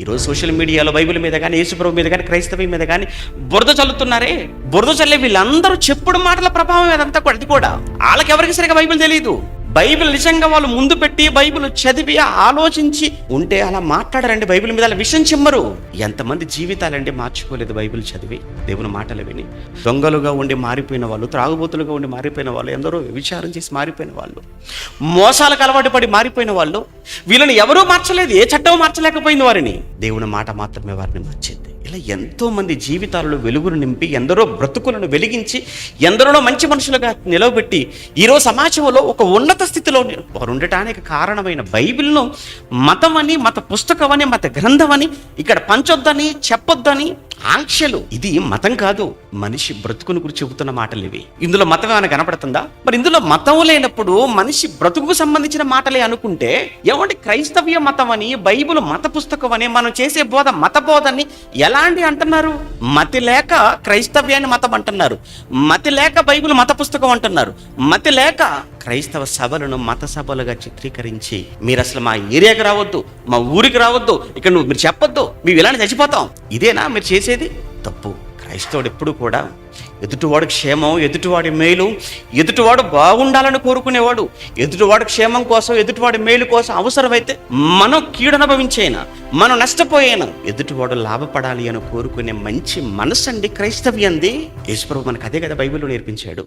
ఈరోజు సోషల్ మీడియాలో బైబిల్ మీద కానీ, యేసుప్రభు మీద కానీ, క్రైస్తవం మీద కానీ బురద చల్లుతున్నారే. బురద చల్లే వీళ్ళందరూ చెప్పుడు మాటల ప్రభావం అదంతా కూడా. అది కూడా వాళ్ళకి ఎవరికి సరిగా బైబిల్ తెలియదు. బైబిల్ నిజంగా వాళ్ళు ముందు పెట్టి బైబిల్ చదివి ఆలోచించి ఉంటే అలా మాట్లాడారండి. బైబిల్ మీద అలా విషయం చిమ్మరు. ఎంతమంది జీవితాలండి మార్చుకోలేదు బైబిల్ చదివి, దేవుని మాటలు విని. దొంగలుగా ఉండి మారిపోయిన వాళ్ళు, త్రాగుబోతులుగా ఉండి మారిపోయిన వాళ్ళు, ఎందరో విచారం చేసి మారిపోయిన వాళ్ళు, మోసాలకు అలవాటు పడి మారిపోయిన వాళ్ళు. వీళ్ళని ఎవరూ మార్చలేదు, ఏ చట్టం మార్చలేకపోయింది వారిని. దేవుని మాట మాత్రమే వారిని మార్చింది. ఇలా ఎంతో మంది జీవితాలలో వెలుగును నింపి, ఎందరో బ్రతుకులను వెలిగించి, ఎందరో మంచి మనుషులుగా నిలవబెట్టి ఈరోజు సమాజంలో ఒక ఉన్నత స్థితిలో వారు ఉండటానికి కారణమైన బైబిల్ను మతం అని, మత పుస్తకం అని, మత గ్రంథం అని ఇక్కడ పంచొద్దని, చెప్పొద్దని ఆంక్షలు. ఇది మతం కాదు, మనిషి బ్రతుకును గురించి చెబుతున్న మాటలు ఇవి. ఇందులో మతం ఏమైనా కనపడుతుందా? మరి ఇందులో మతం లేనప్పుడు మనిషి బ్రతుకుకు సంబంధించిన మాటలే అనుకుంటే ఏమంటే క్రైస్తవ్య మతం అని, బైబిల్ మత పుస్తకం అని, మనం చేసే బోధ మత బోధని ఎలాంటి అంటున్నారు? మతి లేక క్రైస్తవ్యాన్ని మతం అంటున్నారు, మతి లేక బైబిల్ మత పుస్తకం అంటున్నారు, మతి లేక క్రైస్తవ సభలను మత సభలుగా చిత్రీకరించి మీరు అసలు మా ఏరియాకి రావద్దు, మా ఊరికి రావద్దు, ఇక్కడ మీరు చెప్పొద్దు, మేము ఇలాంటి చచ్చిపోతాం. ఇదేనా మీరు చేసేది? తప్పు. క్రైస్తవుడు ఎప్పుడు కూడా ఎదుటివాడు క్షేమం, ఎదుటివాడి మేలు, ఎదుటివాడు బాగుండాలని కోరుకునేవాడు. ఎదుటివాడు క్షేమం కోసం, ఎదుటివాడి మేలు కోసం అవసరమైతే మనం కీడు అనుభవించేనా, మనం నష్టపోయేనా, ఎదుటివాడు లాభపడాలి అని కోరుకునే మంచి మనసు అండి క్రైస్తవ్యంది. యేసుప్రభు మనకు అదే కదా బైబిల్లో నేర్పించాడు.